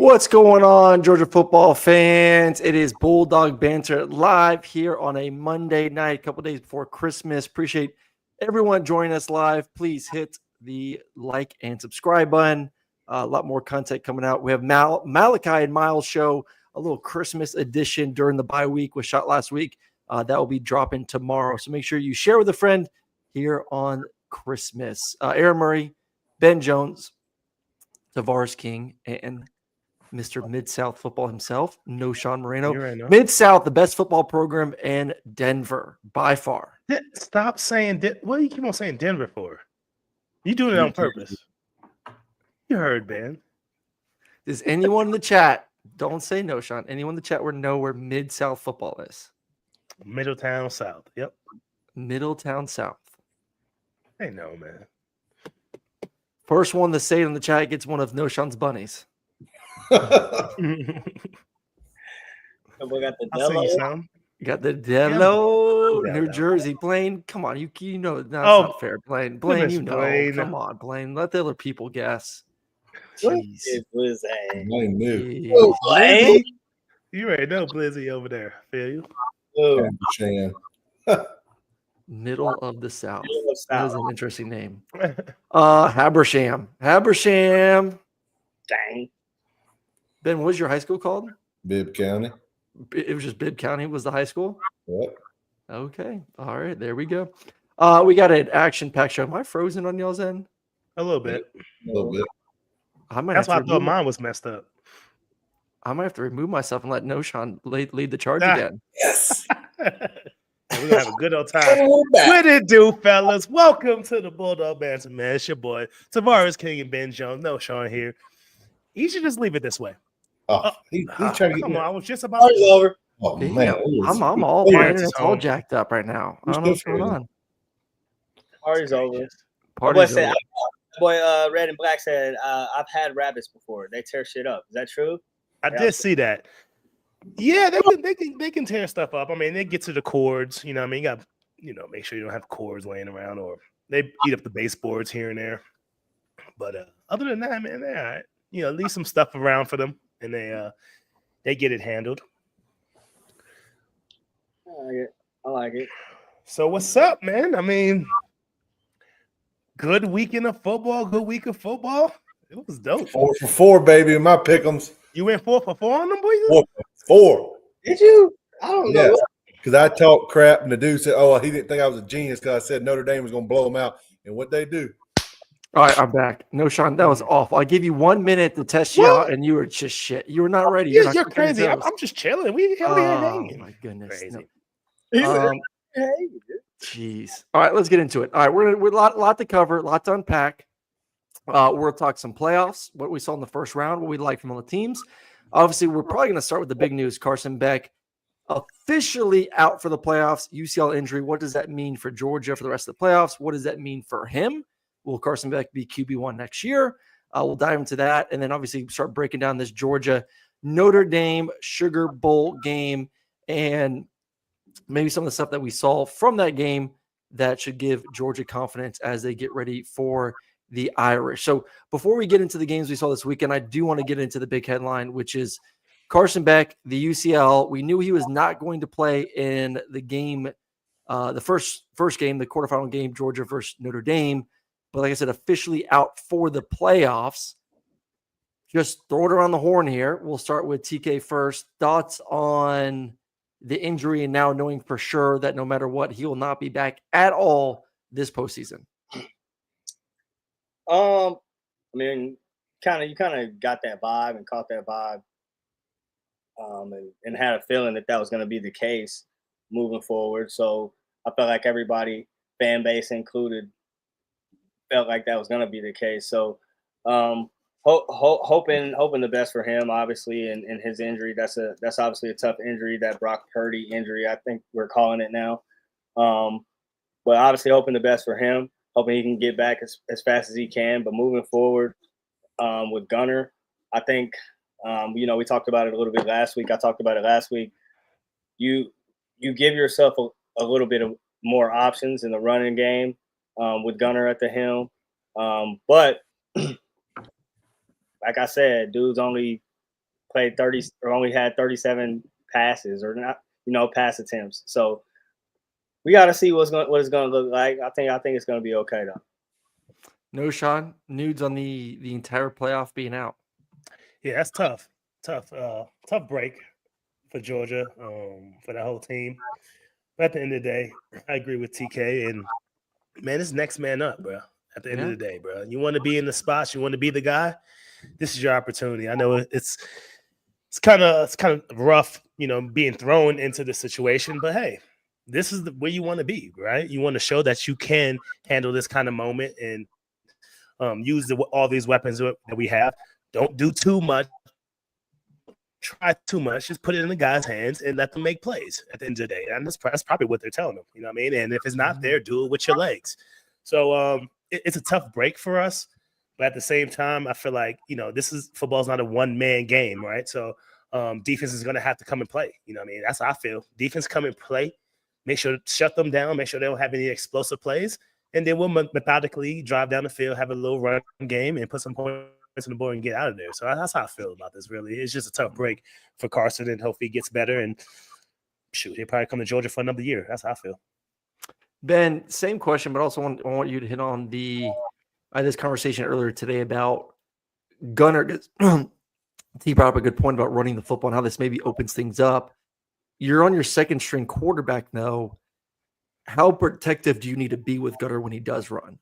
What's going on, Georgia football fans? It is Bulldog Banter live here on a Monday night, a couple days before Christmas. Appreciate everyone joining us live. Please hit the like and subscribe button. A lot more content coming out. We have Malachi and Miles show, a little Christmas edition during the bye week, was shot last week. That will be dropping tomorrow. So make sure you share with a friend here on Christmas. Aaron Murray, Ben Jones, Tavares King, and Mr. Mid-South football himself, Knowshon Moreno. Right, no? Mid-South, the best football program in Denver, by far. Stop saying what do you keep on saying Denver for? You doing it on purpose. You heard, Ben. Does anyone in the chat, don't say Knowshon, anyone in the chat know where Mid-South football is? Middletown South. Yep. Middletown South. I know, man. First one to say it in the chat gets one of Knowshon's bunnies. We got the Dello. You got the Dello, New Jersey. Blaine, come on. You know that's not fair. Blaine, you know. Blaine. Come on, Blaine. Let the other people guess. Jeez. Blaine. You already know Blizzy over there. Feel you? Middle of the South. Middle of That is South. an interesting name. Habersham. Dang. Ben, what was your high school called? Bibb County. It was just Bibb County was the high school? Yep. Okay. All right. There we go. We got an action-packed show. Am I frozen on y'all's end? A little bit. A little bit. That's why I thought mine was messed up. I might have to remove myself and let Knowshon lead the charge again. Yes. We're going to have a good old time. What it do, fellas? Welcome to the Bulldog Banter, man. It's your boy, Tavares King and Ben Jones. Knowshon here. You should just leave it this way. Oh, he's trying to get come me. on. I was just about to over. Oh, man. I'm all my internet's all jacked up right now. I don't know what's going on. Party's over. Party's over. Red and Black said, I've had rabbits before. They tear shit up. Is that true? I did see that. Yeah, they can tear stuff up. I mean, they get to the cords. You know, what I mean, you got make sure you don't have cords laying around, or they eat up the baseboards here and there. But other than that, man, they're all right. Leave some stuff around for them, and they get it handled. I like it. So what's up, man? I mean, good weekend of football. Good week of football. It was dope. 4 for 4, baby. In my pick'ems. You went 4 for 4 on them, boys? 4 for 4. Did you? I don't know. Because I talked crap, and the dude said, "Oh, he didn't think I was a genius because I said Notre Dame was going to blow him out." And what they do? All right, I'm back. Knowshon, that was awful. I gave you 1 minute to test you out, and you were just shit. You were not ready. You're crazy. I'm just chilling. We hanging. My goodness. Crazy. Jeez. All right, let's get into it. All right, we're a lot to cover, a lot to unpack. We're going to talk some playoffs, what we saw in the first round, what we like from all the teams. Obviously, we're probably going to start with the big news. Carson Beck officially out for the playoffs. UCL injury. What does that mean for Georgia for the rest of the playoffs? What does that mean for him? Will Carson Beck be QB1 next year? We'll dive into that, and then obviously start breaking down this Georgia Notre Dame Sugar Bowl game, and maybe some of the stuff that we saw from that game that should give Georgia confidence as they get ready for the Irish. So before we get into the games we saw this weekend, I do want to get into the big headline, which is Carson Beck, the UCL. We knew he was not going to play in the game, the first game, the quarterfinal game, Georgia versus Notre Dame. But like I said, officially out for the playoffs. Just throw it around the horn here. We'll start with TK first. Thoughts on the injury and now knowing for sure that no matter what, he will not be back at all this postseason. I mean, you kind of got that vibe and caught that vibe, and had a feeling that was going to be the case moving forward. So I felt like everybody, fan base included, felt like that was going to be the case. So hoping the best for him, obviously, and his injury. That's obviously a tough injury, that Brock Purdy injury, I think we're calling it now. But obviously hoping the best for him, hoping he can get back as fast as he can. But moving forward with Gunner, I think, we talked about it a little bit last week. I talked about it last week. You give yourself a little bit of more options in the running game with Gunner at the helm. But like I said, dude's only played 30 or only had 37 passes or not, pass attempts. So we got to see what it's going to look like. I think it's going to be okay though. Knowshon, nudes on the entire playoff being out. Yeah, that's tough. Tough break for Georgia, for that whole team. But at the end of the day, I agree with TK. And man, it's next man up, bro. At the end of the day, bro, you want to be in the spots, you want to be the guy. This is your opportunity. I know it's kind of rough, being thrown into the situation, but hey, this is where you want to be, right? You want to show that you can handle this kind of moment and use all these weapons that we have. Don't do too much. Try too much. Just put it in the guy's hands and let them make plays at the end of the day. And that's probably what they're telling them. You know what I mean? And if it's not there, do it with your legs. So it's a tough break for us. But at the same time, I feel like, football's not a one-man game, right? So defense is going to have to come and play. You know what I mean? That's how I feel. Defense come and play. Make sure to shut them down. Make sure they don't have any explosive plays. And then we'll methodically drive down the field, have a little run game, and put some points on the board and get out of there. So that's how I feel about this, really. It's just a tough break for Carson, and hopefully he gets better. And shoot, he'll probably come to Georgia for another year. That's how I feel. Ben, same question, but also I want you to hit on this conversation earlier today about Gunner. He brought up a good point about running the football and how this maybe opens things up. You're on your second string quarterback now. How protective do you need to be with Gunner when he does run?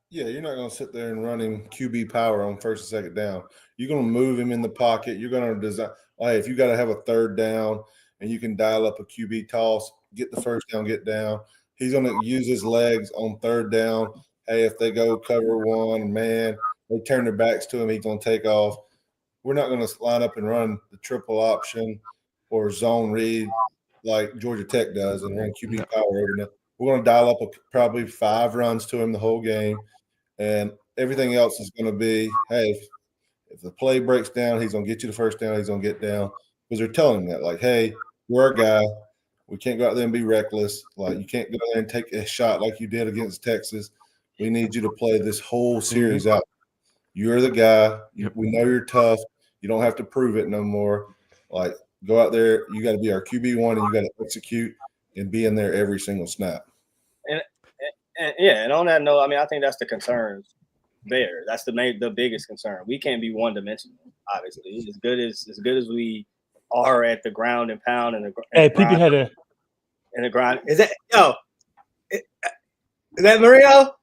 Yeah, you're not going to sit there and run him QB power on first and second down. You're going to move him in the pocket. You're going to design. Hey, if you got to have a third down and you can dial up a QB toss, get the first down, get down. He's going to use his legs on third down. Hey, if they go cover one, man, they turn their backs to him, he's going to take off. We're not going to line up and run the triple option or zone read like Georgia Tech does and run QB power over them. We're going to dial up probably 5 runs to him the whole game. And everything else is going to be, hey, if the play breaks down, he's going to get you the first down, he's going to get down. Because they're telling him that, like, hey, we're a guy. We can't go out there and be reckless. Like, you can't go there and take a shot like you did against Texas. We need you to play this whole series out. You're the guy. We know you're tough. You don't have to prove it no more. Like, go out there. You got to be our QB1, and you got to execute and be in there every single snap. And on that note, I mean, I think that's the concerns there. That's the biggest concern. We can't be one-dimensional, obviously. As good as we are at the ground and pound and the people had a in the grind. Is that Mario?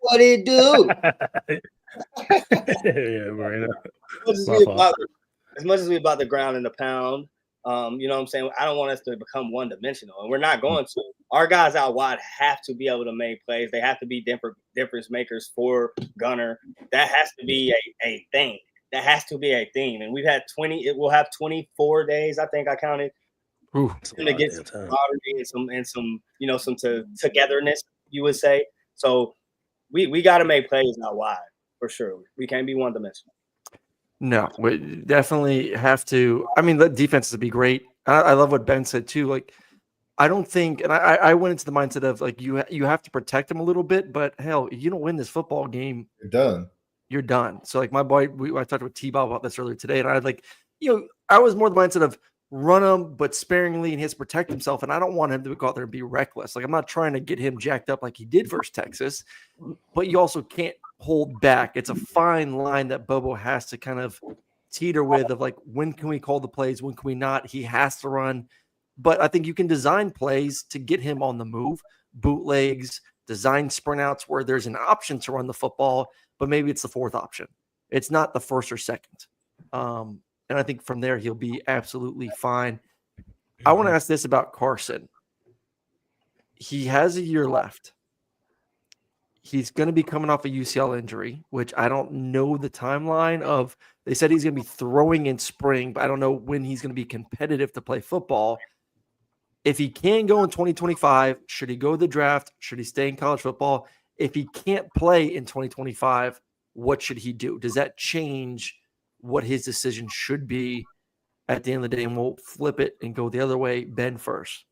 What do you do? Yeah, Marino. As much as we about the ground and the pound, you know what I'm saying? I don't want us to become one-dimensional, and we're not going to. Our guys out wide have to be able to make plays. They have to be difference makers for Gunner. That has to be a thing. That has to be a thing. And we've had 20. It will have 24 days. I think I counted. To get some camaraderie and some togetherness, you would say. So we got to make plays out wide for sure. We can't be one-dimensional. No, we definitely have to. I mean, the defenses would be great. I love what Ben said too. Like, I don't think, and I went into the mindset of like you have to protect them a little bit, but hell, if you don't win this football game, You're done. You're done. So like my boy, I talked with T-Bob about this earlier today, and I like, I was more the mindset of run him, but sparingly, and he has to protect himself. And I don't want him to go out there and be reckless. Like, I'm not trying to get him jacked up like he did versus Texas, but you also can't hold back. It's a fine line that Bobo has to kind of teeter with of like, when can we call the plays? When can we not? He has to run. But I think you can design plays to get him on the move, bootlegs, design sprint outs where there's an option to run the football, but maybe it's the fourth option. It's not the first or second. And I think from there, he'll be absolutely fine. I want to ask this about Carson. He has a year left. He's going to be coming off a UCL injury, which I don't know the timeline of. They said he's going to be throwing in spring, but I don't know when he's going to be competitive to play football. If he can go in 2025, should he go to the draft? Should he stay in college football? If he can't play in 2025, what should he do? Does that change what his decision should be at the end of the day? And we'll flip it and go the other way. Ben first.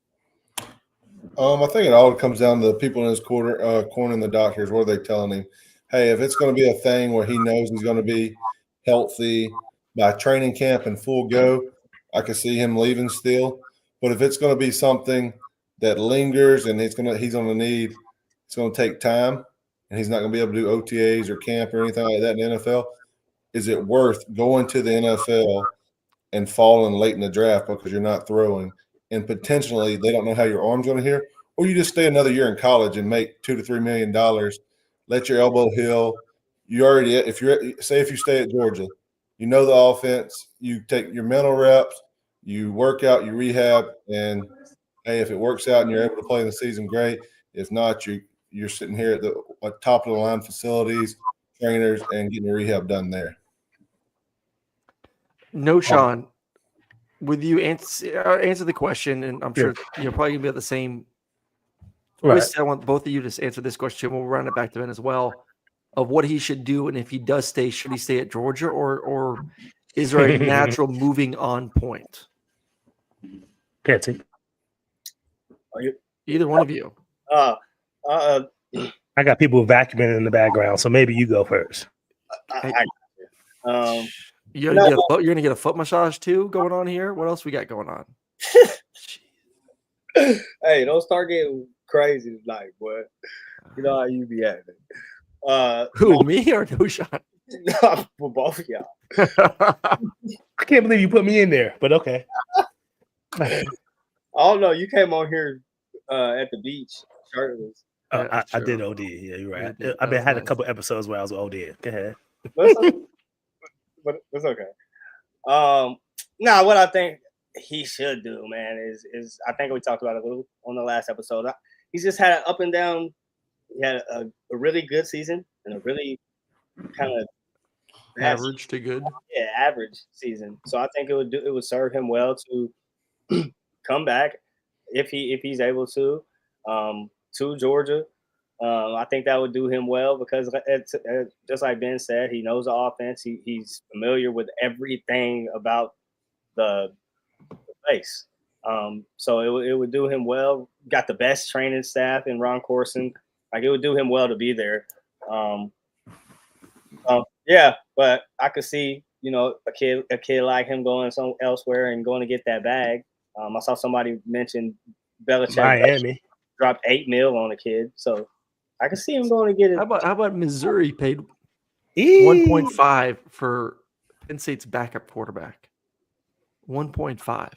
I think it all comes down to the people in his corner and the doctors. What are they telling him? hey, if it's going to be a thing where he knows he's going to be healthy by training camp and full go, I could see him leaving still. But if it's going to be something that lingers and he's going to need, it's going to take time, and he's not going to be able to do OTAs or camp or anything like that in the NFL, is it worth going to the NFL and falling late in the draft because you're not throwing, and potentially they don't know how your arm's going to heal, or you just stay another year in college and make $2 to $3 million, let your elbow heal. You already, if you stay at Georgia, you know the offense, you take your mental reps, you work out, you rehab, and hey, if it works out and you're able to play in the season, great. If not, you're sitting here at the top of the line facilities, trainers, and getting your rehab done there. Knowshon, with you answer the question, and I'm sure you're probably gonna be at the same twist. I want both of you to answer this question. We'll run it back to Ben as well, of what he should do, and if he does stay, should he stay at Georgia, or is there a natural moving on point? Patsy. Either one of you. I got people vacuuming in the background, so maybe you go first. You're gonna get a foot massage too going on here. What else we got going on? Hey, don't start getting crazy tonight, boy. You know how you be acting. Who, me or Knowshon? For both of y'all. I can't believe you put me in there, but okay. I don't know. You came on here at the beach shirtless. I did OD. Yeah, you're right. I had a couple episodes where I was OD. Go ahead. But it's okay. What I think he should do, man, is I think we talked about it a little on the last episode. He's just had an up and down. He had a really good season and a really kind of average to good. Yeah, average season. So I think it would serve him well to come back if he's able to Georgia. I think that would do him well because it's just like Ben said, he knows the offense. He's familiar with everything about the place. So it would do him well. Got the best training staff in Ron Corson. Like, it would do him well to be there. Yeah, but I could see, a kid like him going elsewhere and going to get that bag. I saw somebody mention Belichick Miami dropped $8 million on a kid, so I could see him going to get it. How about Missouri paid 1.5 for Penn State's backup quarterback? 1.5.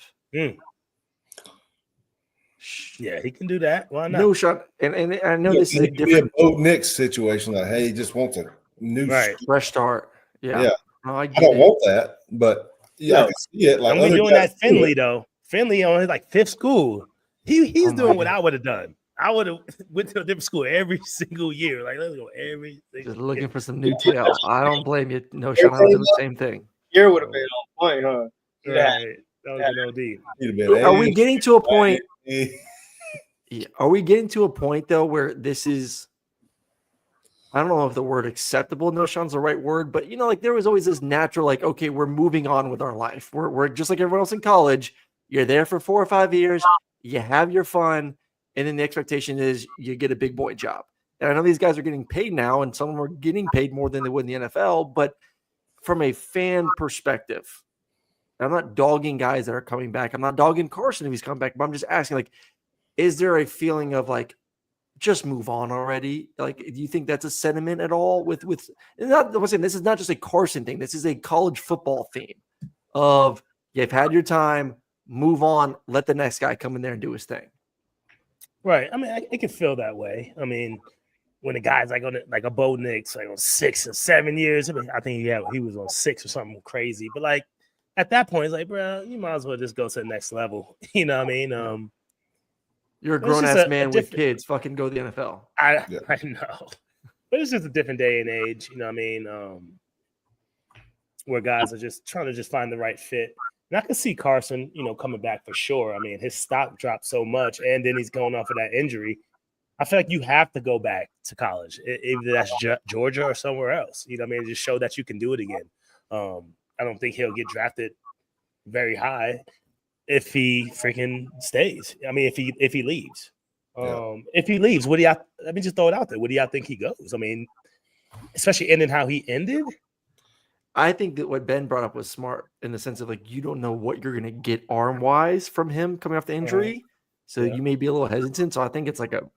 Yeah, he can do that. Why not? No shot. And I know this is a different Bo Nix situation. Like, hey, he just wants a new fresh start. Yeah. No, I don't want that, but I can see it. Like, I'm doing that Finley though. Finley on his fifth school. He's doing what I would have done. I would have went to a different school every single year. Like, let's go every single just looking for some new tail. I don't blame you. No shot. I would do the same thing. Year would have been on point, huh? Right. That would have been OD. Are we getting to a point? Are we getting to a point though where this is? I don't know if the word acceptable, Knowshon's the right word, but there was always this natural, okay, we're moving on with our life. We're just like everyone else in college. You're there for 4 or 5 years. You have your fun. And then the expectation is you get a big boy job. And I know these guys are getting paid now, and some of them are getting paid more than they would in the NFL. But from a fan perspective, I'm not dogging guys that are coming back. I'm not dogging Carson if he's coming back. But I'm just asking, is there a feeling of just move on already? Do you think that's a sentiment at all? I'm saying this is not just a Carson thing. This is a college football theme of you've had your time, move on, let the next guy come in there and do his thing. Right. I mean, I can feel that way. I mean, when a guy's on a Bo Nix, on 6 or 7 years, I think he was on 6 or something crazy. But at that point, it's bro, you might as well just go to the next level. You know what I mean? You're a grown ass man with kids. Fucking go to the NFL. I know, but it's just a different day and age. You know what I mean? Where guys are just trying to find the right fit. And I can see Carson, coming back for sure. I mean, his stock dropped so much, and then he's going off of that injury. I feel like you have to go back to college, either that's Georgia or somewhere else. You know what I mean? Just show that you can do it again. I don't think he'll get drafted very high if he freaking stays. I mean, if he leaves. If he leaves, let me just throw it out there. Where do y'all think he goes? I mean, especially ending how he ended. I think that what Ben brought up was smart in the sense of like you don't know what you're gonna get arm wise from him coming off the injury, so Yeah. you may be a little hesitant. So I think it's like a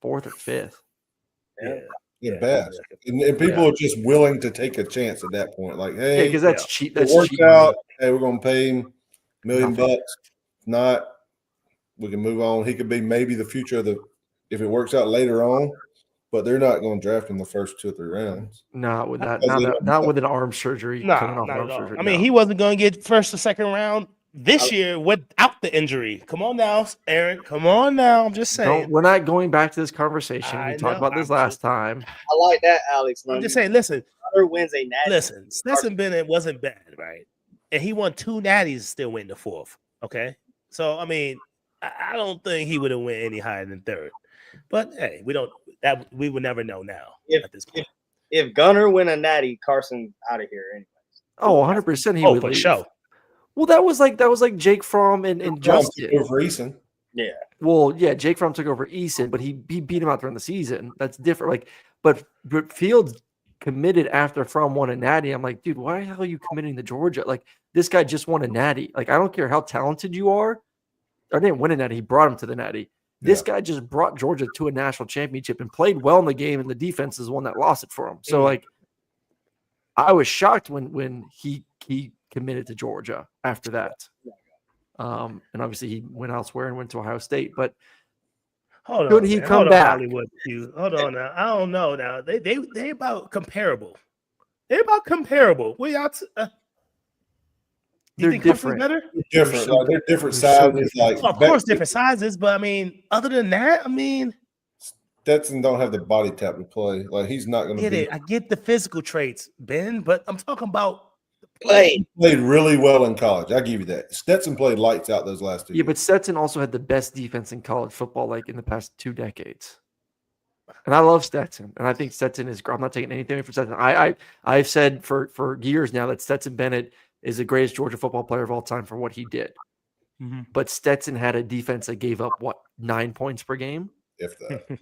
4th or 5th. At best. And people are just willing to take a chance at that point. Like, Yeah, hey, because that's cheap. it That's works cheap. out. Hey, we're gonna pay him $1 million. Nothing. If not, we can move on. He could be maybe the future of the if it works out later on, but they're not going to draft him the first 2 or 3 rounds. Not with that. Because they Not with an arm surgery coming Nah, off not arm at all. surgery. I mean, no. he wasn't going to get first or second round this year without the injury. Come on now, Aaron. Come on now. I'm just saying. We're not going back to this conversation. I We talked know, about this I'm last just- time. I like that, Alex. I'm just saying, listen, Gunner wins a natty. listen. Stetson Bennett wasn't bad, right? And he won 2 natties, still win the 4th. Okay, so I mean, I don't think he would have went any higher than 3rd. But hey, we would never know now at this point. If Gunner win a natty, Carson out of here anyway. Oh, 100% he Oh, would for leave. sure. Well, that was like Jake Fromm and Justin. Over Eason. Yeah. Well, yeah, Jake Fromm took over Eason, but he beat him out during the season. That's different. Like, but Fields committed after Fromm won a natty. I'm like, dude, why the hell are you committing to Georgia? Like, this guy just won a natty. Like, I don't care how talented you are. I didn't win a natty. He brought him to the natty. This guy just brought Georgia to a national championship and played well in the game, and the defense is the one that lost it for him. So, like, I was shocked when he committed to Georgia after that. And obviously he went elsewhere and went to Ohio State. But Hold could on, he man. come Hold on, back? Hollywood Hughes. Hold on now. I don't know now. They about comparable. They're about comparable. We out. You They're think Carson's different. better? Different. so Like, they're different they're so sizes. different. Like Of course, different sizes, but I mean, other than that, I mean, Stetson don't have the body type to play. Like he's not going to get be. it. I get the physical traits, Ben, but I'm talking about Play. Played really well in college. I give you that. Stetson played lights out those last 2 Yeah, years. but Stetson also had the best defense in college football, like in the past 2 decades. And I love Stetson, and I think Stetson is. I'm not taking anything away from Stetson. I've said for years now that Stetson Bennett is the greatest Georgia football player of all time for what he did. But Stetson had a defense that gave up 9 points per game. If that.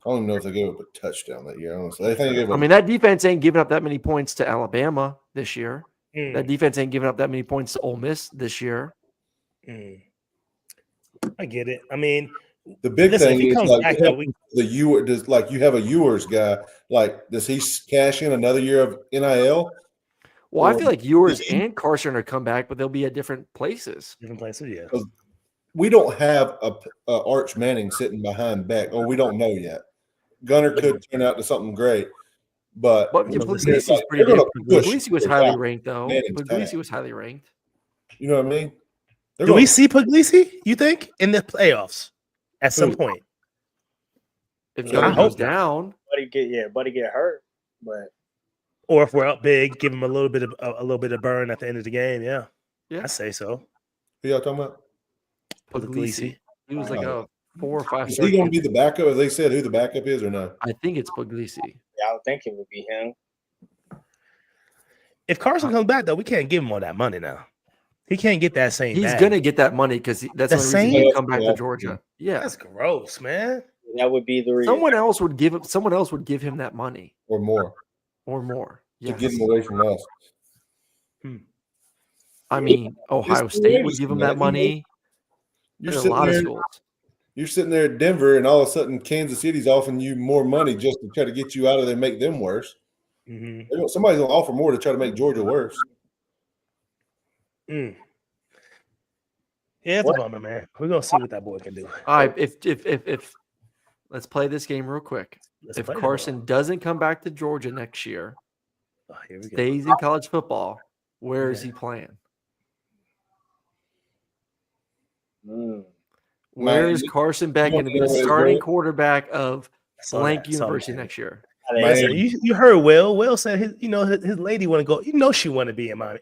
I don't even know if they gave up a touchdown that year. Honestly, I think they gave up. I mean, that defense ain't giving up that many points to Alabama this year. Mm. That defense ain't giving up that many points to Ole Miss this year. I get it. I mean, the big listen, if thing he is comes like back, you though, have you have a Ewers guy. Like, does he cash in another year of NIL? Well, I feel like Ewers and Carson are come back, but they'll be at different places. different places, yeah. We don't have a Arch Manning sitting behind Beck, or we don't know yet. Gunner could turn out to something great, but Puglisi was pretty they're good. gonna push Puglisi was for highly that. ranked, though. Manning's Puglisi back. was highly ranked. You know what I mean? They're Do we gonna- see Puglisi, you think, in the playoffs at some Who? point? If I Gunner hope goes not. down, Buddy get hurt, but Or if we're up big, give him a little bit of burn at the end of the game. Yeah, Yeah. I say so. Who y'all talking about? Puglisi. He was like a 4 or 5 Is star. he going to be the backup? Have they said who the backup is or no? I think it's Puglisi. I would think it would be him. If Carson comes back, though, we can't give him all that money now. He can't get that same. He's bag. gonna get that money because that's The the only reason same? he come back to Georgia. Yeah, That's gross, man. That would be the reason. someone else would give him that money Or more or more. to Yes. get him away from us? I mean, Ohio It's State would give him man. that money. You're There's a sitting lot of there. schools. You're sitting there at Denver, and all of a sudden, Kansas City's offering you more money just to try to get you out of there, and make them worse. Somebody's going to offer more to try to make Georgia worse. Yeah, it's a bummer, man. We're gonna see what that boy can do. All right, if let's play this game real quick. Let's If play the Carson ball. doesn't come back to Georgia next year, Oh, here we go. stays in college football, where is Okay. he playing? Where Miami. is Carson Beck You going to be the know where he's starting going? quarterback of Saw blank that, saw university that. next year? Listen, you heard Will. Will said his lady want to go. You know she want to be in Miami.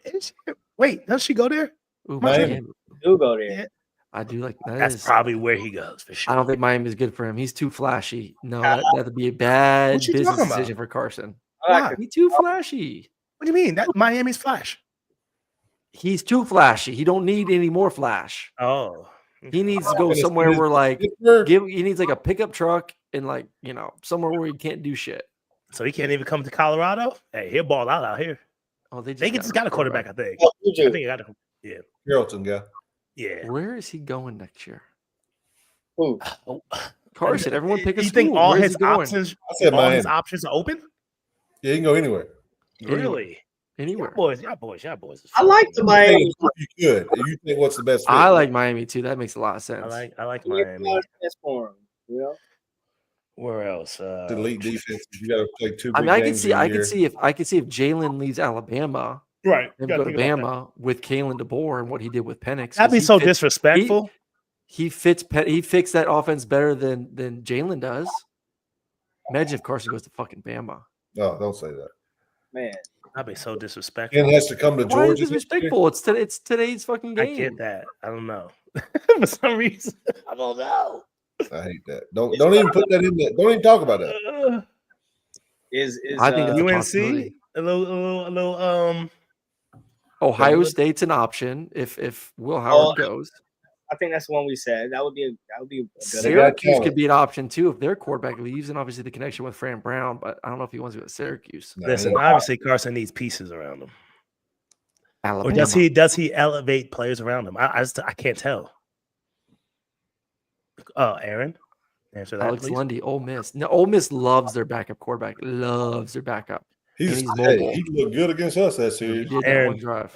Wait, does she go there? Ooh, Miami. Miami. Do go there. Yeah. I do like that. That's is- probably where he goes for I sure. don't think Miami is good for him. He's too flashy. No, that'd be a bad What you business talking about? decision for Carson. Why? He's too flashy. What do you mean? That Miami's flash. He's too flashy. He don't need any more flash. Oh, He needs to go Gonna somewhere see where like Pittsburgh. he needs like a pickup truck and like somewhere where he can't do shit. So he can't even come to Colorado. Hey, he'll ball out here. Oh, they Just got a quarterback, I think. Oh, I think he got a Carrollton guy. yeah. Where is he going next year? Who? Oh. Carson, everyone pick a You school. think all Where is his he going? options? I said All his Miami. options are open? Yeah, he can go anywhere. Really? Anywhere. Y'all boys. I like the Miami. You could. You think what's the best fit? I like Miami too. That makes a lot of sense. I like Miami. Miami. For him, you know? Where else? the elite defense. You got to play two I big mean, I can games see. a I year. can see if Jalen leaves Alabama Right. and go to Bama with Kalen DeBoer and what he did with Penix. That'd be so fits, disrespectful. He fits that offense better than Jalen does. Imagine if Carson goes to fucking Bama. No, don't say that. Man. That'd be so disrespectful. Ken has to come to Why is Georgia. it disrespectful? It's today's fucking game. I get that. I don't know. For some reason, I don't know. I hate that. Don't even put that in there. Don't even talk about that. I think that's a UNC possibility. a little Ohio Bama. State's an option if Will Howard goes. I think that's the one we said. That would be a good Syracuse could be an option too if their quarterback leaves, and obviously the connection with Fran Brown. But I don't know if he wants to go to Syracuse. No, Listen, obviously Carson needs pieces around him. Alabama. Or does he elevate players around him? I can't tell. Aaron, answer that, Alex please. Lundy, Ole Miss. No, Ole Miss loves their backup quarterback. Loves their backup. He's mobile. he looked good against us that He series. did that Aaron. one drive.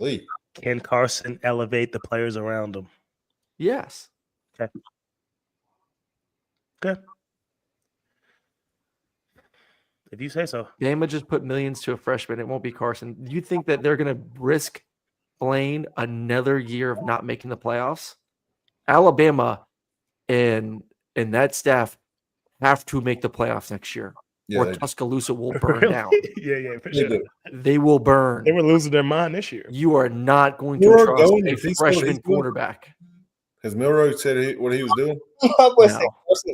Lee. Can Carson elevate the players around him? Yes. Okay. If you say so. Bama just put millions to a freshman. It won't be Carson. Do you think that they're going to risk Blaine another year of not making the playoffs? Alabama and that staff have to make the playoffs next year, or Tuscaloosa will burn down. Yeah, for sure. They will burn. They were losing their mind this year. You are not going to trust a freshman quarterback. Has Milroy said what he was doing? Carson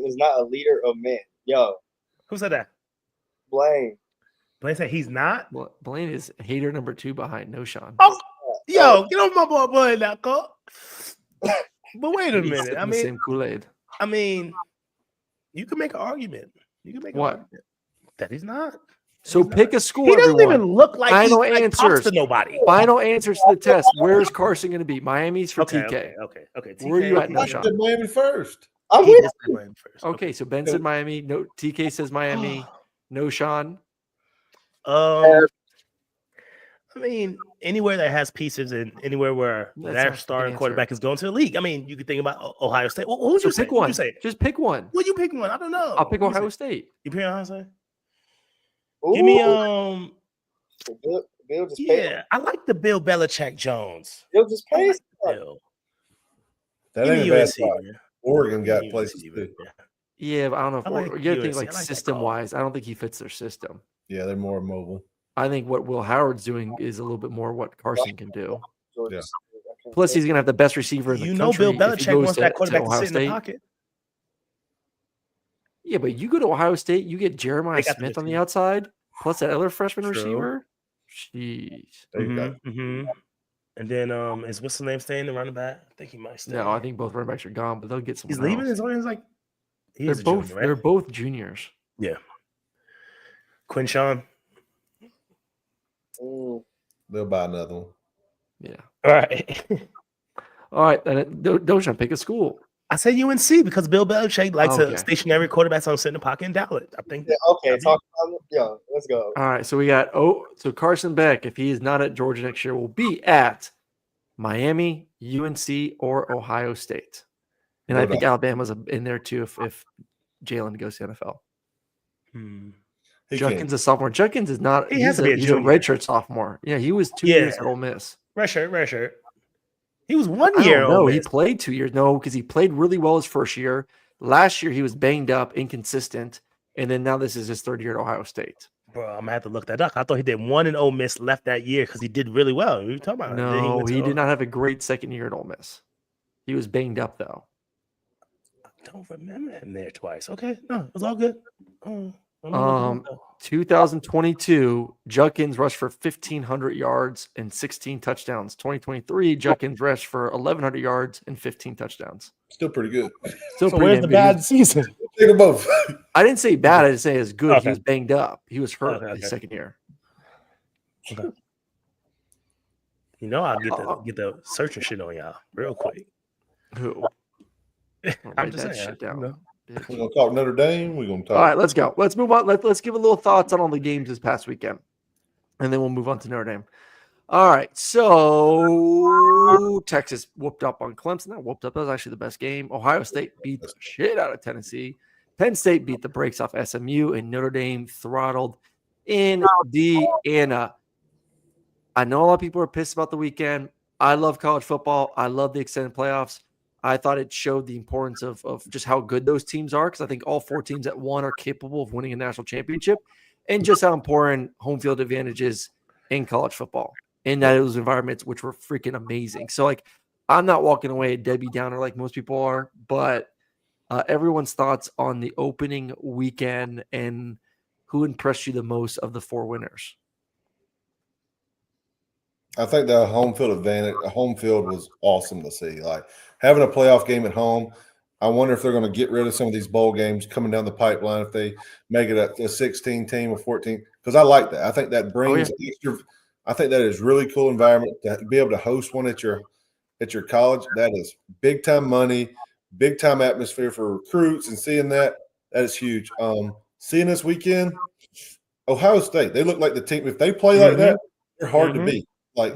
is not a leader of men. Yo. Who said that? Blaine. Blaine said he's not? Well, Blaine is hater number 2 behind Knowshon. Oh, yo, get off my boy Blaine now, Cole. But wait a minute. I mean, same Kool-Aid. I mean, you can make an argument. You can make an argument that he's not. So pick a school. He doesn't everyone. even look like Final he answers to nobody. Final answers to the test. Where's Carson going to be? Miami's for TK. Okay. Where are you at, I Knowshon? said Miami first. I'm with Miami first. Okay, so Ben said Miami. No, TK says Miami. Knowshon. I mean, anywhere that has pieces and anywhere where their starting quarterback is going to the league. I mean, you could think about Ohio State. Well, who'd you pick say? one? You say? Just pick one. Well, you pick one. I don't know. I'll pick Ohio State. You pick Ohio State? Ooh. Give me Bill just paid. I like the Bill Belichick Jones. Bill just pays. Bill. That Give ain't me a bad UNC, spot. man. Oregon got UNC, places man. too. Yeah, but I don't know. If I like you got to think UNC. like I like that system wise. I don't think he fits their system. Yeah, they're more mobile. I think what Will Howard's doing is a little bit more what Carson can do. Yeah. Plus, he's going to have the best receiver in the You know, country. Bill Belichick wants that quarterback to Ohio sit in the State. pocket. Yeah, but you go to Ohio State, you get Jeremiah They got the Smith on the team. outside, plus that other freshman True. receiver. Jeez. There you go. And then is what's the name staying the running back? I think he might stay. No, I think both running backs are gone, but they'll get some. he's leaving. He's only like They're both. They're both juniors. Yeah. Knowshon. They'll buy another one. Yeah. All right. All right. Knowshon, pick a school. I say UNC because Bill Belichick likes Okay. a stationary quarterback on sit in the pocket and dial it. I think. Yeah, okay, talk about it. Yeah, let's go. All right. So we got so Carson Beck, if he is not at Georgia next year, will be at Miami, UNC, or Ohio State. And I think Alabama's in there too if Jalen goes to NFL. Junkins a sophomore. Junkins is not. He has to be a he's junior. redshirt sophomore. Yeah, he was 2 years at Ole Miss. Red shirt. He was 1 year. No, he played 2 years. No, because he played really well his first year. Last year he was banged up, inconsistent, and then now this is his 3rd year at Ohio State. Bro, I'm gonna have to look that up. I thought he did 1 in Ole Miss, left that year because he did really well. What are you talking about? No, he did not have a great 2nd year at Ole Miss. He was banged up though. I don't remember him there twice. Okay, no, it was all good. 2022, Junkins rushed for 1,500 yards and 16 touchdowns. 2023, Junkins rushed for 1,100 yards and 15 touchdowns. Still pretty good. Still So pretty where's the damn good. bad season? Take them both. I didn't say bad. I didn't say it's good. He Okay. was banged up. He was hurt Okay. his second year. Okay. You know, I'll get the searching shit on y'all real quick. Who? I'm Write just that saying. shit down. You know. Bitch. We're gonna talk Notre Dame. We're gonna talk. All right, let's go. Let's move on. Let's give a little thoughts on all the games this past weekend, and then we'll move on to Notre Dame. All right, so Texas whooped up on Clemson. That whooped up. That was actually the best game. Ohio State beat the shit out of Tennessee. Penn State beat the brakes off SMU, and Notre Dame throttled Indiana. I know a lot of people are pissed about the weekend. I love college football. I love the extended playoffs. I thought it showed the importance of just how good those teams are, because I think all 4 teams at one are capable of winning a national championship, and just how important home field advantage is in college football in those environments, which were freaking amazing. So, like, I'm not walking away a Debbie Downer like most people are, but everyone's thoughts on the opening weekend and who impressed you the most of the 4 winners. I think the home field advantage, home field was awesome to see. Like having a playoff game at home. I wonder if they're going to get rid of some of these bowl games coming down the pipeline if they make it a 16 team or 14. Because I like that. I think that brings extra. I think that is really cool environment to be able to host one at your college. That is big time money, big time atmosphere for recruits, and seeing that is huge. Seeing this weekend, Ohio State, they look like the team. If they play like that, they're hard to beat. Like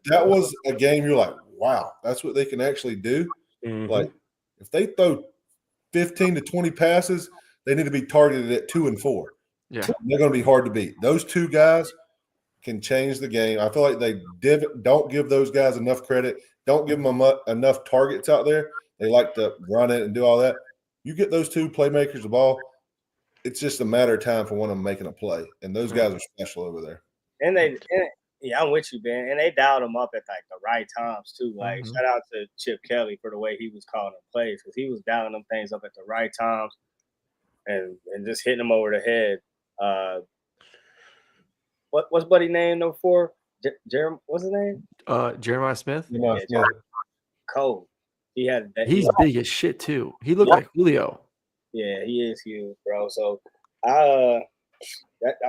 that was a game you're like, wow, that's what they can actually do. Like if they throw 15 to 20 passes, they need to be targeted at 2 and 4. Yeah, they're going to be hard to beat. Those 2 guys can change the game. I feel like they don't give those guys enough credit. Don't give them enough targets out there. They like to run it and do all that. You get those 2 playmakers the ball, it's just a matter of time for one of them making a play. And those guys are special over there. And yeah, I'm with you, Ben. And they dialed him up at like the right times too. Like shout out to Chip Kelly for the way he was calling plays, because he was dialing them things up at the right times and just hitting them over the head. What's buddy name number 4? What's his name? Jeremiah Smith. Cold. He had that. He's big as shit too. He looked like Julio. Yeah, he is huge, bro. So I'm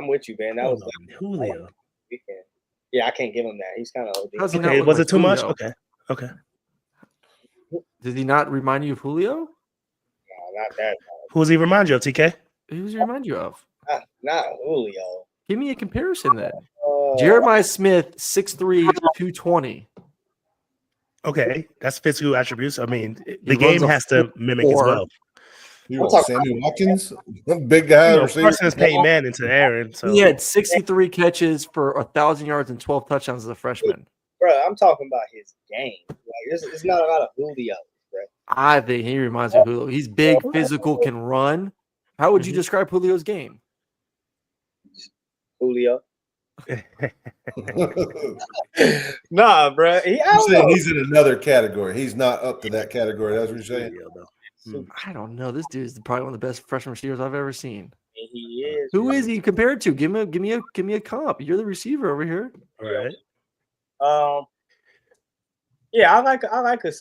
with you, man. That was like Julio. Weekend. Yeah, I can't give him that. He's kind of OD. Okay, was it too much? Okay. Did he not remind you of Julio? No, not that. Who does he remind you of, TK? Who does he remind you of? Not Julio. Give me a comparison then. Jeremiah Smith, 6'3", 220. Okay, that's physical attributes. I mean, the game has to mimic as well. You want Sammy Watkins, big guy. Carson's Peyton Manning to Aaron. So he had 63 catches for 1,000 yards and 12 touchdowns as a freshman. Bro, I'm talking about his game. Like it's not a lot of Julio, bro. I think he reminds me of Julio. He's big, physical, can run. How would you describe Julio's game? Julio. Nah, bro. He's in another category. He's not up to that category. That's what you're saying. I don't know. This dude is probably one of the best freshman receivers I've ever seen. He is. Who is he compared to? Give me a comp. You're the receiver over here. All right. Yeah, I like a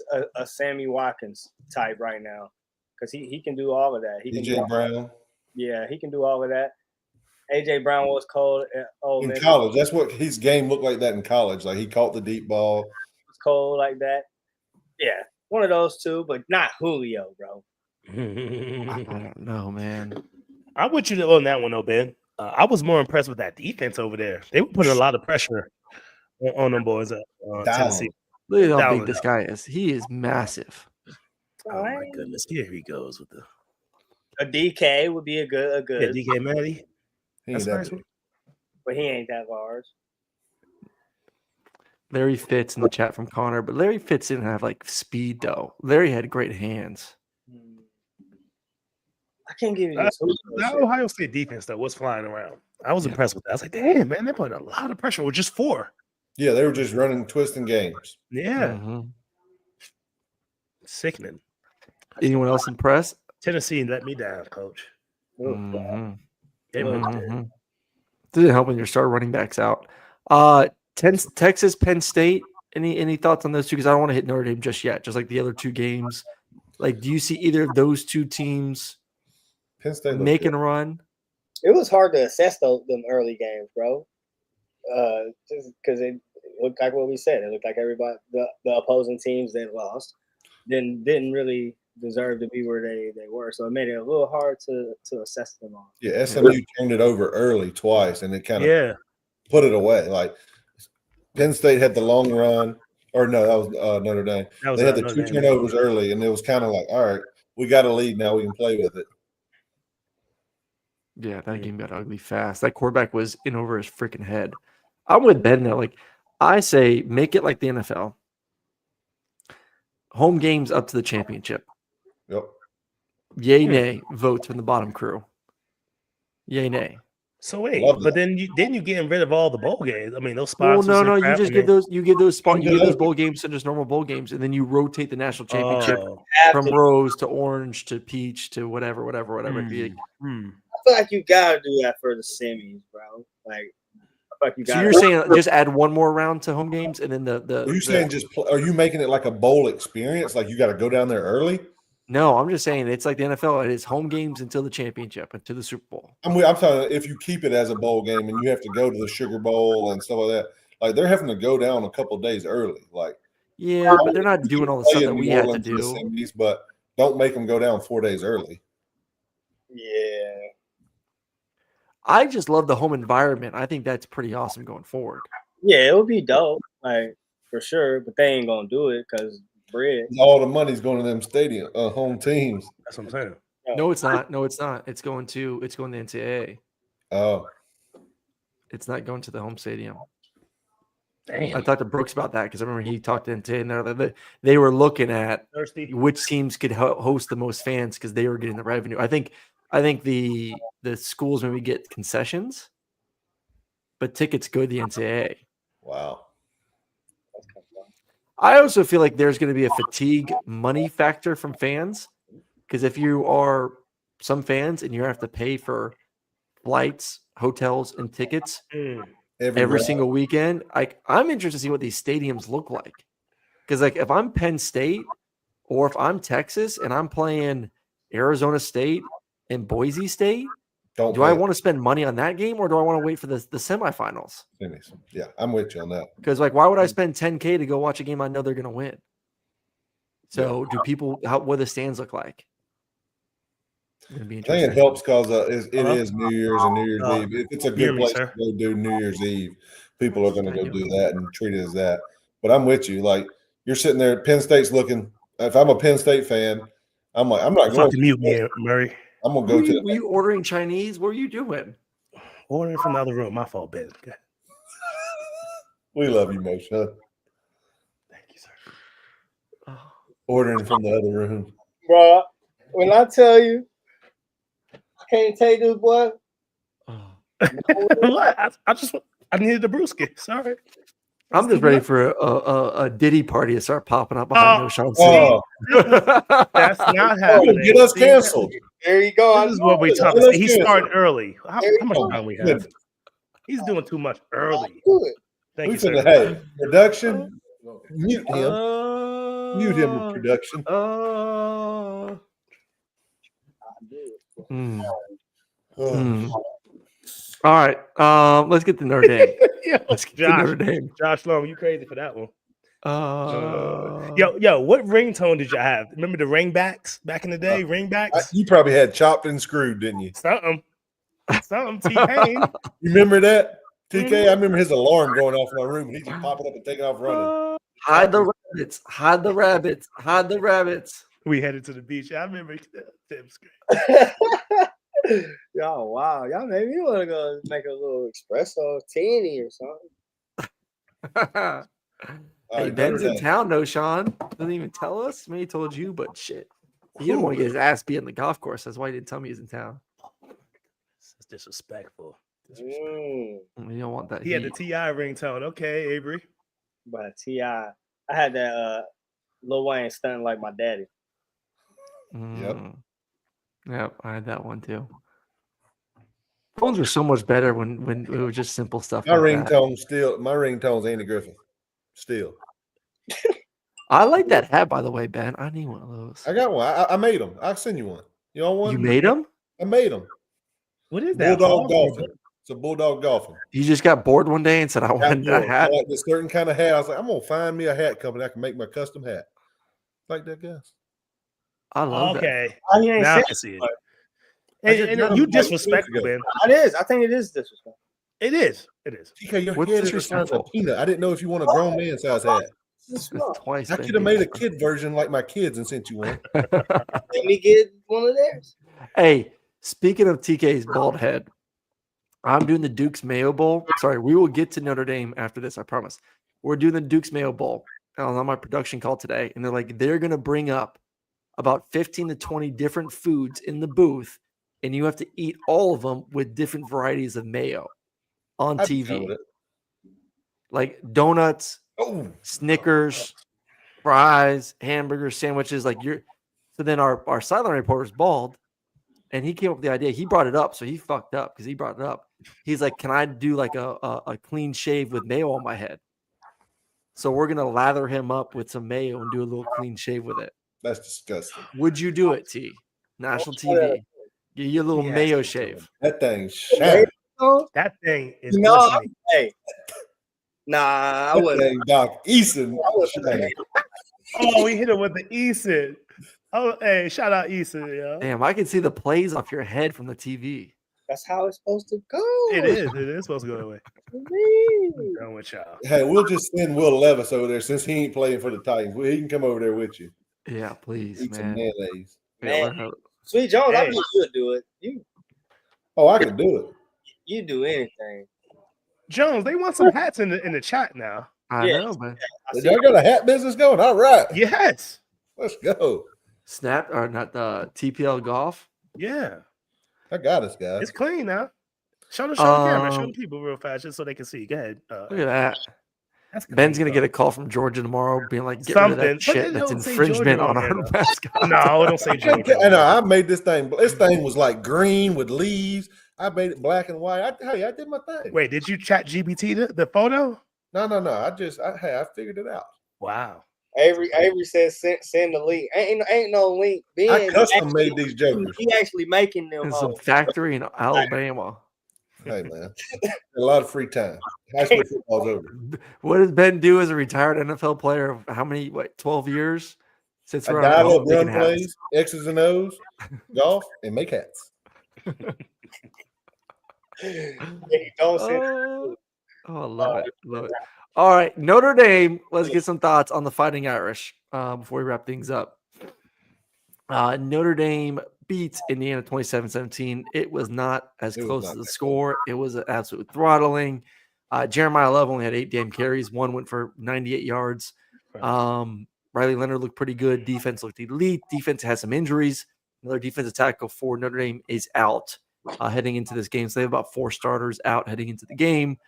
Sammy Watkins type right now, because he can do all of that. AJ Brown. Yeah, he can do all of that. AJ Brown was cold in college. That's what his game looked like. That in college, like he caught the deep ball. It was cold like that. Yeah, one of those 2, but not Julio, bro. I don't know, man. I want you to on that one, though, Ben. I was more impressed with that defense over there. They were putting a lot of pressure on them boys at Tennessee. Look at how big this guy is. He is massive. Oh my goodness! Here he goes with a DK would be a good. Yeah, DK Matty. That's nice one. But he ain't that large. Larry fits in the chat from Connor, but Larry Fitz didn't have like speed though. Larry had great hands. I can't give you this. That Ohio State defense though was flying around. I was impressed with that. I was like, damn, man, they're putting a lot of pressure with just 4. Yeah, they were just running, twisting games. Yeah. Sickening. Anyone else impressed? Tennessee let me down, coach. Didn't help when your star running backs out. Texas, Penn State. Any thoughts on those 2? Because I don't want to hit Notre Dame just yet. Just like the other 2 games. Like, do you see either of those 2 teams Penn State looked making good. a run. It was hard to assess them early games, bro. Just because it looked like what we said. It looked like everybody, the opposing teams that lost, didn't really deserve to be where they were. So it made it a little hard to assess them all. Yeah, SMU turned it over early twice, and it kind of put it away. Like Penn State had the long run, or no, that was Notre Dame. They had the two turnovers early, and it was kind of like, all right, we got a lead now. We can play with it. Yeah, that game got ugly fast. That quarterback was in over his freaking head. I'm with Ben though. Like I say, make it like the NFL. Home games up to the championship. Yep. Yay, nay, votes from the bottom crew. Yay, nay. So wait, but then you getting rid of all the bowl games. I mean, those spots. Well, no, you just give those. You give those spots. You give those bowl games to just normal bowl games, and then you rotate the national championship from rose to orange to peach to whatever. I feel like you gotta do that for the semis, bro. Like, I feel like you gotta. So you're saying just add one more round to home games, and then the. Are you saying just? Are you making it like a bowl experience? Like you got to go down there early? No, I'm just saying it's like the NFL. It is home games until the championship, until the Super Bowl. I'm talking if you keep it as a bowl game and you have to go to the Sugar Bowl and stuff like that. Like they're having to go down a couple of days early. Like yeah, but they're not doing all the stuff that we had to do. Semis, but don't make them go down 4 days early. Yeah. I just love the home environment. I think that's pretty awesome going forward. Yeah, it would be dope, like for sure. But they ain't gonna do it because bread. All the money's going to them stadium home teams. That's what I'm saying. No, it's not. No, it's not. It's going to the NCAA. Oh, it's not going to the home stadium. Damn. I talked to Brooks about that because I remember he talked to NCAA and they were looking at which teams could host the most fans because they were getting the revenue. I think the schools maybe get concessions, but tickets go to the NCAA. Wow. I also feel like there's going to be a fatigue money factor from fans because if you are some fans and you have to pay for flights, hotels, and tickets every single weekend, I'm interested to see what these stadiums look like. Because like if I'm Penn State or if I'm Texas and I'm playing Arizona State and Boise State, do I want to spend money on that game or do I want to wait for the semifinals? Yeah, I'm with you on that. Because like, why would I spend $10K to go watch a game I know they're going to win? So do people? What do the stands look like? I think it helps because it is New Year's and New Year's Eve. If it's a good place to go do New Year's Eve, people are going to go do that and treat it as that. But I'm with you. Like you're sitting there, Penn State's looking. If I'm a Penn State fan, I'm like, I'm not going to mute me, Murray. I'm gonna go to. Were you ordering Chinese? What are you doing? Ordering from the other room. My fault, Ben. Okay. We love you, Knowshon. Thank you, sir. Ordering from the other room, bro. When I tell you, can't take this, boy. What? I needed the brewski. Sorry. I'm just ready for a Diddy party to start popping up behind Knowshon City. That's not happening. Get us canceled. There you go. This is what we talk about. He started early. How much time we have? He's doing too much early. Thank you, sir. Hey, production, mute him. Mute him in production. All right, let's get to Notre Dame. Let's get to Notre Dame. Josh Long, you crazy for that one. Yo, what ringtone did you have? Remember the ringbacks back in the day? Ringbacks? You probably had chopped and screwed, didn't you? Something. T-Pain. You remember that? TK, I remember his alarm going off in my room and he just popping up and taking off running. Hide the rabbits. Hide the rabbits. Hide the rabbits. We headed to the beach. I remember Tim's Y'all, wow. Y'all made me want to go make a little espresso tinny or something. Hey, Ben's in town, Knowshon. Doesn't even tell us. Maybe he told you, but shit. He didn't want to get his ass beat on the golf course. That's why he didn't tell me he's in town. That's disrespectful. You don't want that. He had the T.I. ringtone. Okay, Avery. But T.I. I had that Lil Wayne stunting like my daddy. Yep, I had that one too. Phones were so much better when it was just simple stuff. My ringtone's Andy Griffith. Still. I like that hat, by the way, Ben. I need one of those. I got one. I made them. I'll send you one. You want one? You made them? I made them. What is that? Bulldog Hog or golfing. It's a bulldog golfing. You just got bored one day and said, I Got want that bored. hat. I like this certain kind of hat. I was like, I'm gonna find me a hat company. I can make my custom hat. Like that, guys. I love that. Okay. Oh, he ain't Now I said can see it. but And got you him like 2 years disrespectful, ago. man. it is. I think it is disrespectful. It is. It is. TK, your What's head is the size of a disrespectful? peanut. I didn't know if you want a grown man size hat. This is It's small. twice. I been could have made a used. kid version like my kids and sent you one. Let me get one of theirs. Hey, speaking of TK's bald head, I'm doing the Duke's Mayo Bowl. Sorry, we will get to Notre Dame after this, I promise. We're doing the Duke's Mayo Bowl. I was on my production call today, and they're going to bring up about 15 to 20 different foods in the booth, and you have to eat all of them with different varieties of mayo on I'd be fine TV. with it. Like donuts, Oh, Snickers, fries, hamburgers, sandwiches. So then our sideline reporter's bald, and he came up with the idea. He brought it up, so he fucked up because he brought it up. He's like, "Can I do like a clean shave with mayo on my head?" So we're gonna lather him up with some mayo and do a little clean shave with it. that's disgusting. Would you do it, T? National TV. Give you a little Yes, mayo let's do shave. That thing shattered. Oh, That thing is no, glistening. hey. Nah, I That wouldn't. thing, Doc Eason. shattered. Oh, we hit him with the Eason. Oh, hey, shout out Eason, yo. Damn, I can see the plays off your head from the TV. That's how it's supposed to go. It is. It is supposed to go that way. Wee. Done with y'all. Hey, we'll just send Will Levis over there since he ain't playing for the Titans. He can come over there with you. Yeah, please, Eat some man. mayonnaise. Yeah, Man. learn how- Sweet Jones, I Hey. think you would do it. Oh, I could do it. You do anything. Jones, they want some hats in the chat now. I Yeah. know, man. I see Y'all got a hat business going? All right. Yes. Let's go. Snap or not the TPL golf. Yeah. I got us, guys. It's clean now. Show the camera. Show Um, the people real fast just so they can see. Go ahead. Look at that. That's Ben's clean, gonna get a call from Georgia tomorrow, being like, "Get rid of Something, that but shit. it That's don't say infringement Georgia on on our here, though. mascot." No, it don't say Georgia. I know. I made this thing. This thing was like green with leaves. I made it black and white. I did my thing. Wait, did you chat GPT the photo? No. I figured it out. Wow. Avery says send the link. Ain't no link. Ben, I custom made these jokers. He actually making them. In some factory in Alabama. Hey, man. A lot of free time. High school football's over. What does Ben do as a retired NFL player of how many, 12 years? Sits I around dial home up making run hats. plays, X's and O's, golf, and make hats. Don't send Oh, I love it. Love it. All right, Notre Dame. Let's get some thoughts on the Fighting Irish before we wrap things up. Notre Dame beats Indiana 27-17. It was not as It was close not as the that score. It was an absolute throttling. Jeremiah Love only had 8 damn carries. One went for 98 yards. Riley Leonard looked pretty good. Defense looked elite. Defense has some injuries. Another defensive tackle for Notre Dame is out heading into this game. So they have about 4 starters out heading into the game.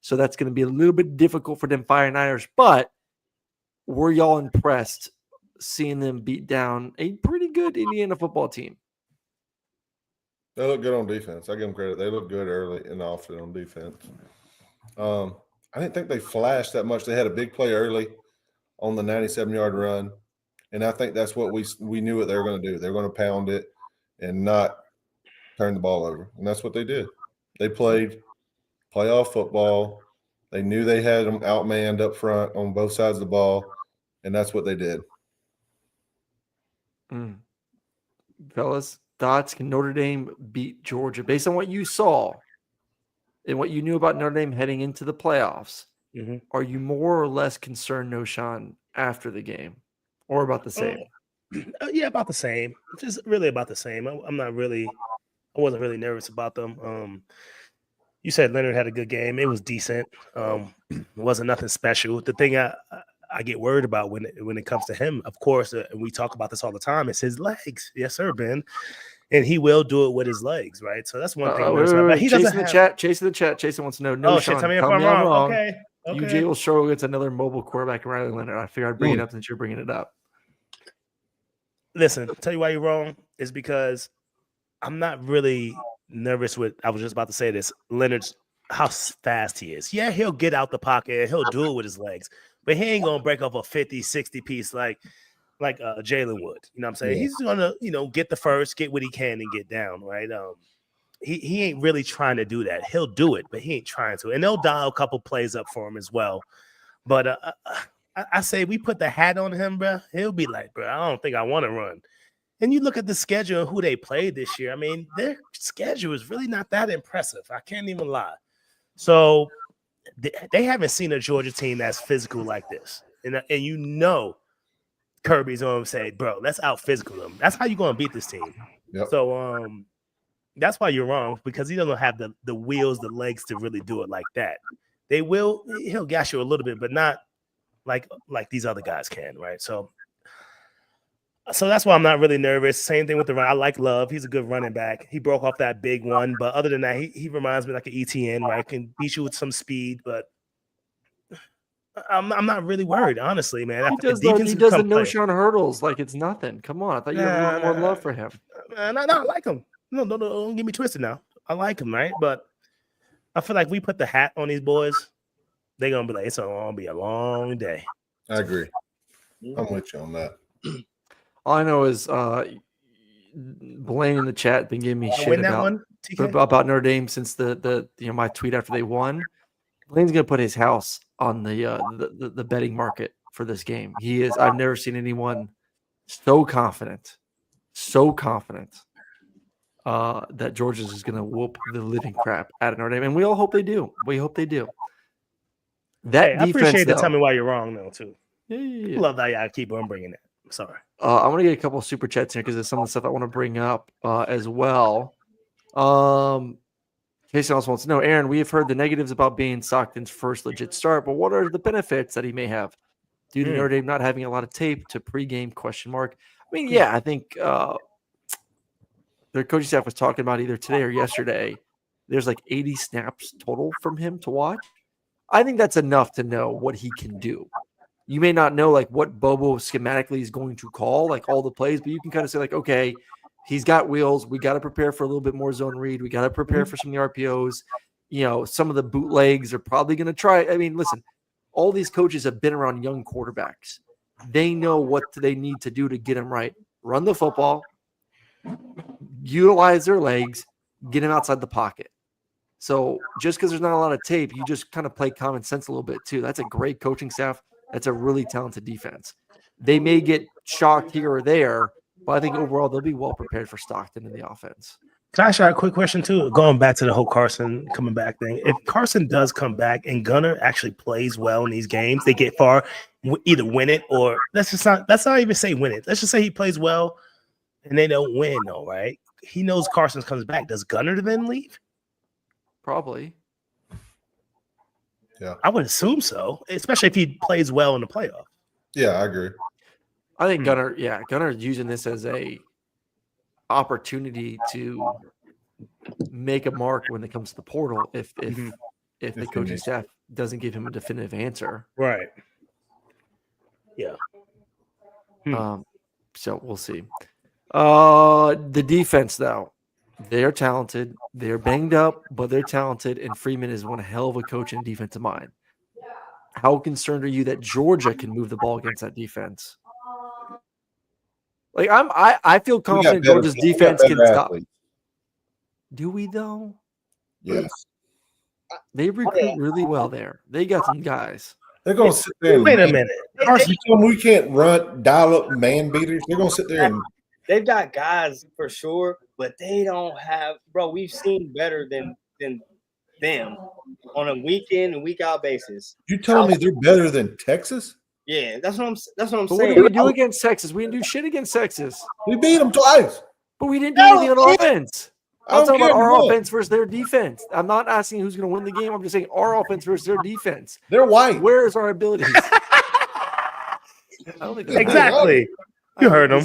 So that's going to be a little bit difficult for them Fighting Irish. But were y'all impressed seeing them beat down a pretty good Indiana football team? They look good on defense. I give them credit. They look good early and often on defense. I didn't think they flashed that much. They had a big play early on the 97-yard run, and I think that's what we knew what they were going to do. They're going to pound it and not turn the ball over, and that's what they did. They played playoff football. They knew they had them outmanned up front on both sides of the ball, and that's what they did. Fellas, thoughts? Can Notre Dame beat Georgia based on what you saw and what you knew about Notre Dame heading into the playoffs? Mhm. Are you more or less concerned, Knowshon, after the game, or about the same? Yeah, about the same. Just really about the same. I wasn't really nervous about them. You said Leonard had a good game. It was decent. It wasn't nothing special. The thing I get worried about when it comes to him, of course, and we talk about this all the time, is his legs. Yes, sir, Ben. And he will do it with his legs, right? So that's one thing. But he doesn't have... Chasing the chat. Jason wants to know. No, Oh, shit, tell me if I'm wrong. Okay. UGA will show against another mobile quarterback, Riley Leonard. I figured I'd bring it up since you're bringing it up. Listen, tell you why you're wrong is because I'm not really nervous with, I was just about to say this, Leonard's, how fast he is. Yeah, he'll get out the pocket. He'll do it with his legs, but he ain't going to break up a 50, 60 piece. Like, like Jalen would. You know what I'm saying? Yeah. He's gonna, get the first, get what he can, and get down, right? He ain't really trying to do that. He'll do it, but he ain't trying to. And they'll dial a couple plays up for him as well. But I say we put the hat on him, bro. He'll be like, bro, I don't think I want to run. And you look at the schedule and who they played this year. I mean, their schedule is really not that impressive. I can't even lie. So they haven't seen a Georgia team that's physical like this. And Kirby's going to say, bro, let's out physical them. That's how you're going to beat this team. Yep. So that's why you're wrong, because he doesn't have the wheels, the legs to really do it like that. He'll gas you a little bit, but not like these other guys can, right? So that's why I'm not really nervous. Same thing with the run. I like Love. He's a good running back. He broke off that big one, but other than that, he reminds me like an ETN, right? Can beat you with some speed, but I'm not really worried, honestly, man. He does the Knowshon hurdles like it's nothing. Come on, I thought you had a little more love for him. I like him. No, don't get me twisted now. I like him, right? But I feel like we put the hat on these boys, they're gonna be like, it's gonna be a long day. I agree. I'm with you on that. All I know is Blaine in the chat been giving me shit about Notre Dame since the my tweet after they won. Blaine's gonna put his house on the betting market for this game. He is. I've never seen anyone so confident that Georgia's is gonna whoop the living crap out of Notre Dame, and we all hope they do. We hope they do. That I defense, appreciate that. Tell me why you're wrong, though, too. Yeah. Love that y'all keep on bringing it. I'm sorry. I want to get a couple of super chats here because there's some of the stuff I want to bring up as well. Jason also wants to know, Aaron, we have heard the negatives about being Stockton's first legit start, but what are the benefits that he may have due to Notre Dame not having a lot of tape to pregame ? I mean, yeah, I think their coaching staff was talking about either today or yesterday. There's like 80 snaps total from him to watch. I think that's enough to know what he can do. You may not know like what Bobo schematically is going to call, like all the plays, but you can kind of say like, okay, he's got wheels. We got to prepare for a little bit more zone read. We got to prepare for some of the RPOs. Some of the bootlegs are probably going to try. I mean, listen, all these coaches have been around young quarterbacks. They know what they need to do to get them right. Run the football, utilize their legs, get them outside the pocket. So just because there's not a lot of tape, you just kind of play common sense a little bit too. That's a great coaching staff. That's a really talented defense. They may get shocked here or there, but I think overall they'll be well prepared for Stockton in the offense. Can I ask you a quick question too? Going back to the whole Carson coming back thing. If Carson does come back and Gunner actually plays well in these games, they get far, either win it or let's not even say win it. Let's just say he plays well and they don't win, though, right? He knows Carson comes back. Does Gunner then leave? Probably. Yeah, I would assume so, especially if he plays well in the playoff. Yeah, I agree. I think Gunner's using this as a opportunity to make a mark when it comes to the portal if the coaching staff doesn't give him a definitive answer. Right. Yeah. So we'll see. The defense, though, they're talented. They're banged up, but they're talented. And Freeman is one hell of a coach in defensive mind. How concerned are you that Georgia can move the ball against that defense? Like I feel confident Georgia's defense can stop. Do we though? Yes. They recruit really well there. They got some guys. They're gonna sit there. Wait a minute. Carson, we can't dial up man beaters. They're gonna sit there and they've got guys for sure, but they don't have, bro. We've seen better than them on a week in and week out basis. You telling me they're better than Texas? Yeah, that's what I'm But saying. what did we do against Texas? We didn't do shit against Texas. We beat them twice. But we didn't do anything on offense. I'm talking about our what. offense versus their defense. I'm not asking who's going to win the game. I'm just saying our offense versus their defense. They're white. Where is our abilities? I don't think Exactly. You heard them.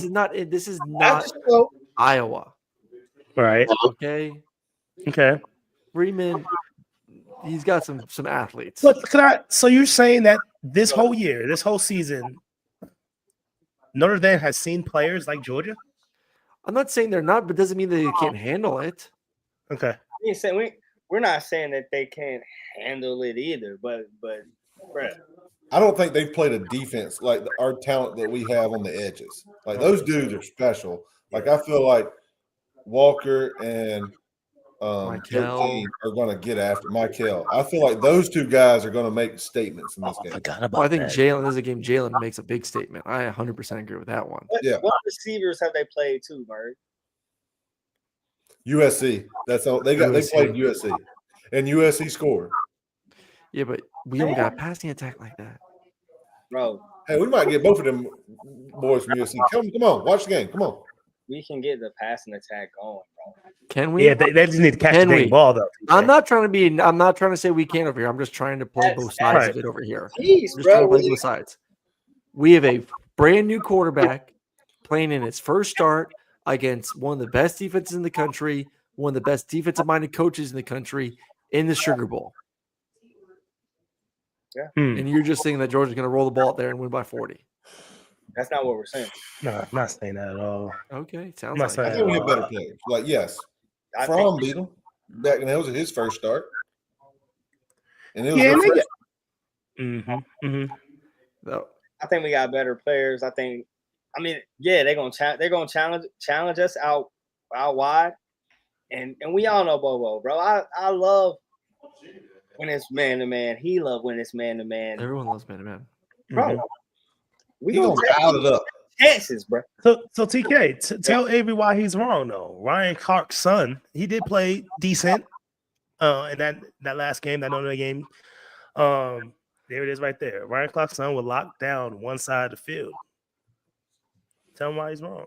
This is not Iowa. Right. Okay. Freeman, he's got some athletes. But so you're saying that this whole year, this whole season, Notre Dame has seen players like Georgia? I'm not saying they're not, but doesn't mean that they can't handle it. Okay. We're not saying that they can't handle it either, but Brett, I don't think they've played a defense like our talent that we have on the edges. Like those dudes are special. Like I feel like Walker and Michael. 13 are going to get after Michael. I feel like those two guys are going to make statements in this I game. forgot about Well, I think that. Jalen, this is a game Jalen makes a big statement. I 100% agree with that one. What receivers have they played too, Murray? USC. That's all they got. USC. They played USC, and USC scored. Yeah, but we don't got a passing attack like that. Bro, Hey, we might get both of them boys from USC. Come on, watch the game. Come on. we can get the passing attack going, bro. Can we? Yeah, they just need to catch the Can we? dang ball though. I'm not trying to say we can't over here. I'm just trying to play both sides right. of it over here. Jeez, Just trying to bro. play both sides. We have a brand new quarterback playing in his first start against one of the best defenses in the country, one of the best defensive-minded coaches in the country in the Sugar Bowl. And you're just saying that Georgia's going to roll the ball out there and win by 40. That's not what we're saying. No, I'm not saying that at all. Okay, sounds I'm not like saying I think we have better players. Like yes, I Fromm think beat him back, and that was his first start. And it was Yeah, their nigga. first- no. I think we got better players. I mean, yeah, they're gonna challenge us out wide, and we all know Bobo, bro. I love when it's man to man. He love when it's man to man, Everyone loves man-to-man. bro. We He gonna gonna take dial it up. chances, bro. So TK, tell Avery why he's wrong though. Ryan Clark's son, he did play decent in that last game, that Notre Dame game. There it is right there. Ryan Clark's son will lock down one side of the field. Tell him why he's wrong.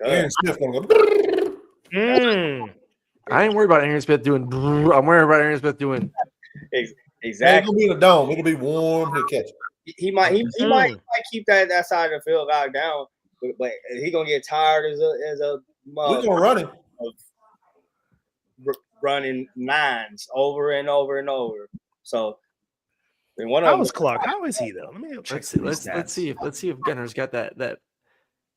Aaron Smith gonna go. I ain't worried about Aaron Smith doing. I'm worried about Aaron Smith doing. It's Exactly. gonna be in a dome. It'll be warm. He'll catch it. He might keep that side of the field locked down, but he gonna get tired as a We're gonna run him. running nines over and over and over. So one of How them was Clark? How is he though? Let me check. Let's see if Gunner's got that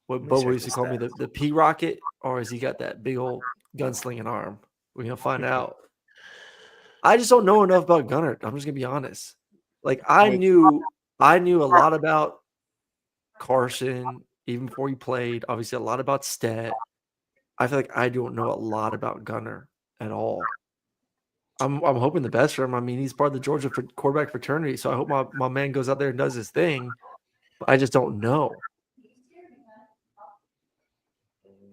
what Let me Bobo check used to his call me the P rocket, or has he got that big old gunslinging arm? We're gonna find out. I just don't know enough about Gunner. I'm just gonna be honest. Like I knew a lot about Carson even before he played. Obviously, a lot about Stet. I feel like I don't know a lot about Gunner at all. I'm hoping the best for him. I mean, he's part of the Georgia quarterback fraternity, so I hope my man goes out there and does his thing. But I just don't know.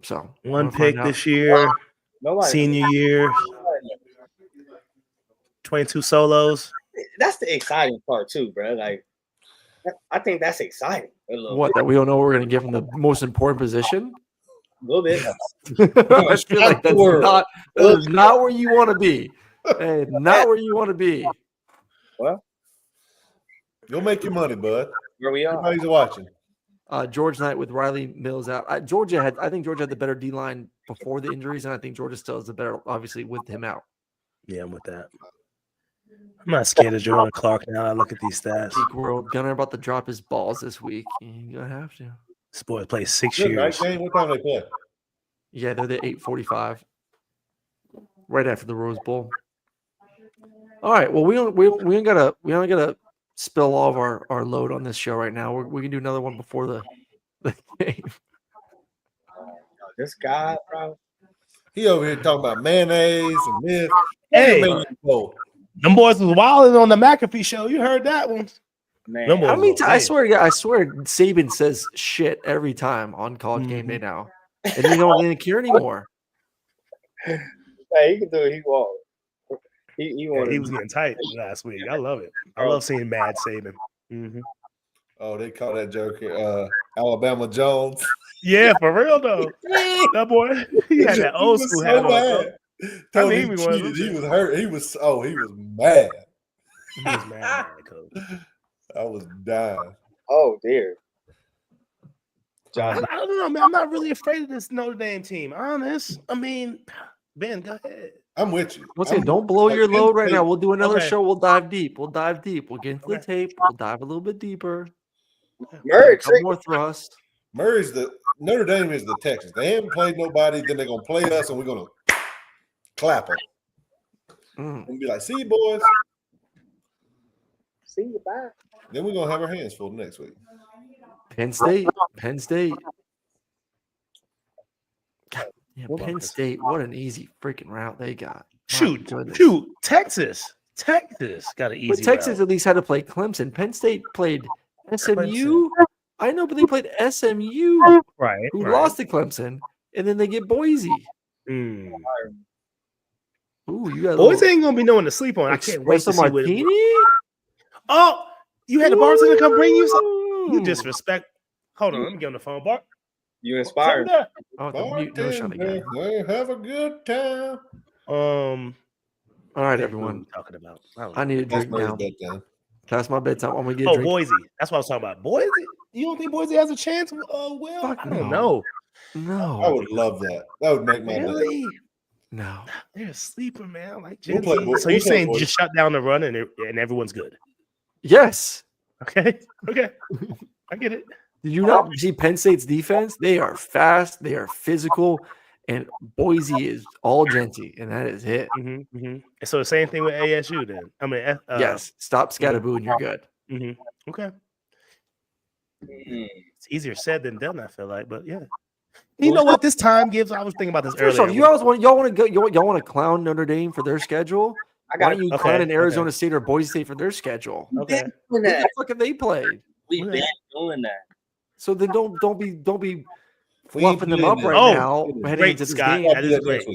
So One pick this year, senior year, 22 solos. That's the exciting part too, bro. Like, I think that's exciting. What, that we don't know what we're going to give him the most important position? A little bit. I feel like that is not where you want to be. Hey, not where you want to be. Well, You'll make your money, bud. Where we are. Everybody's watching. George Knight with Riley Mills out. I think Georgia had the better D line before the injuries, and I think Georgia still has the better, obviously, with him out. Yeah, I'm with that. I'm not scared of Jordan Clark now. I look at these stats. Geek World Gunner about to drop his balls this week. You're gonna have to. This boy played 6 Good night years. game. What time they play? Yeah, they're the 8:45, right after the Rose Bowl. All right. Well, we don't gotta spill all of our load on this show right now. We can do another one before the game. This guy, bro. He over here talking about mayonnaise and myth. Hey, them boys was wilding on the McAfee show. You heard that one. Man, Them boys How many was times? I lame. swear, Saban says shit every time on College Game Day now, and you don't even care anymore. hey, he can do it. He won't. He Yeah, he was getting tight last week. I love it. I love seeing Mad Saban. Oh, they call that joke Alabama Jones. Yeah, for real though. That boy, he had that old school hat on. bro. Tony I mean, he cheated. was. He was hurt. He was mad. He was mad, coach. I was dying. Oh dear. I don't know, man. I'm not really afraid of this Notre Dame team. Honest. I mean, Ben, go ahead. I'm with you. Let's say, don't blow your load right now. We'll do another Okay. show. We'll dive deep. We'll get into the tape. We'll dive a little bit deeper. Murray, Couple more thrust. Murray's Notre Dame is the Texans. They haven't played nobody. Then they're gonna play us, and we're gonna clap them and be like, "See, boys." See you. Bye. Then we're gonna have our hands full next week. Penn State. Yeah, Penn State. What an easy freaking route they got. Shoot. Texas got an easy But Texas route. at least had to play Clemson. Penn State played SMU. I know, but they played SMU, Right. who lost to Clemson, and then they get Boise. Mm. Ooh, you got Boys ain't gonna be knowing to sleep on. I can't wait to see what. martini. Oh, you had the bartender come bring you some. You Ooh. disrespect. Hold on, let me get on the phone, Bart. You inspired. Something Oh, the mute Knowshon again. Bartender, have a good time. there. All right, What everyone. are we talking about? I need a That's drink my now. bedtime. That's my bedtime. I'm gonna get a Oh, drink. Boise. That's what I was talking about. Boise. You don't think Boise has a chance? Will Fuck I don't no. know. No. I would love that. That would make my day. Really? No. They're a sleeper, man. Like We'll Gen play Z. Bo- So we'll you're play saying Boise. just shut down the run and everyone's good? Yes. Okay. I get it. Did you not see Penn State's defense? They are fast. They are physical. And Boise is all genty, and that is it. So the same thing with ASU then. I mean, Yes. Stop scatterboo and you're good. Okay. Mm. It's easier said than done, I feel like, but yeah. You know what this time gives? I was thinking about this First earlier. off, y'all want to go? Y'all want to clown Notre Dame for their schedule? Why don't you clown in Arizona State or Boise State for their schedule? Okay. What the fuck have they played? We've been doing that. So then don't be We ain't fluffing them playing up that. right Oh, now heading great, into this Scott. game. That is great.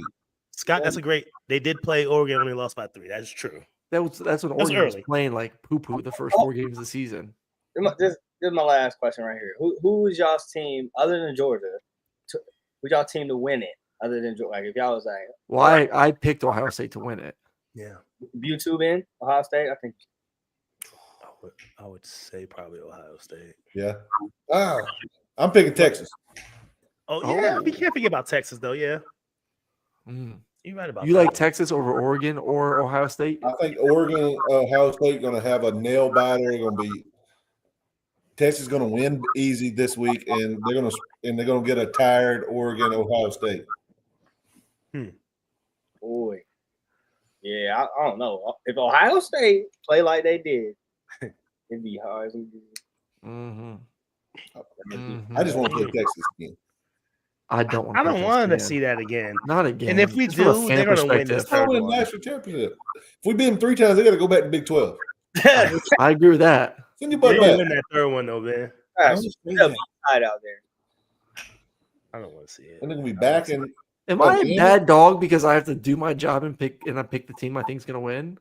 Scott, that's a great. They did play Oregon, only lost by 3. That's true. That's when was Oregon was early. playing like poo the first 4 games of the season. This is my last question right here. Who is y'all's team other than Georgia? Who's y'all team to win it other than Georgia? Like if y'all was like, Well, I picked Ohio State to win it. Yeah. YouTube in Ohio State, I think. I would say probably Ohio State. Yeah. I'm picking Texas. Oh yeah, we Oh. can't forget about Texas though. Yeah, Mm. you're right about You that like one. Texas over Oregon or Ohio State? I think Oregon, Ohio State going to have a nail biter. They're going to be Texas is going to win easy this week, and they're going to get a tired Oregon, Ohio State. Boy. Yeah, I don't know. If Ohio State play like they did, it'd be hard. Mm-hmm. I just want to play Texas again. I don't want. I don't want to see that again. Not again. And if we Just from a do, fan they're going to win this perspective. They're third winning one. national championship. If we beat them 3 times, they got to go back to Big 12. I agree with that. Send your They're butt going to back. win that third one though, man. They'll be tied out there. I don't want to see it. And they're going to be back in. Am I a bad dog because I have to do my job and pick the team I think is going to win?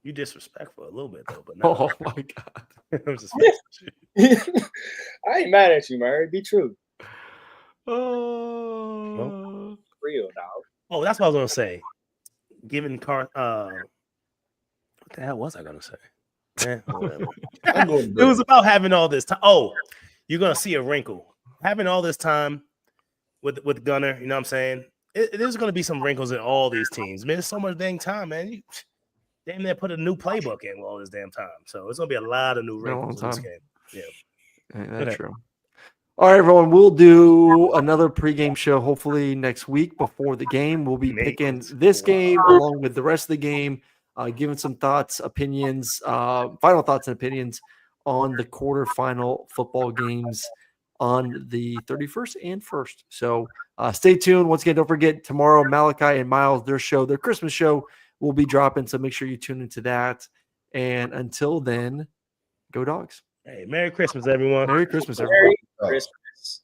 You disrespectful a little bit though, but no. Oh my god! I'm just messing with you. I ain't mad at you, Murray. Be true. Oh. Real, dog. Oh, that's what I was gonna say. Given what the hell was I gonna say? Whatever. I'm going It was about having all this time. Oh, you're gonna see a wrinkle. Having all this time with Gunner, you know what I'm saying? There's gonna be some wrinkles in all these teams. Man, there's so much dang time, man. You damn near put a new playbook in all this damn time. So it's gonna be a lot of new wrinkles in this game. Yeah. That's true. All right, everyone. We'll do another pregame show hopefully next week before the game. We'll be picking this game along with the rest of the game, giving some thoughts, opinions, final thoughts and opinions on the quarterfinal football games on the 31st and 1st. So stay tuned. Once again, don't forget tomorrow, Malachi and Miles, their Christmas show will be dropping. So make sure you tune into that. And until then, go Dogs. Hey, Merry Christmas, everyone. Merry Christmas, everyone. Merry Christmas.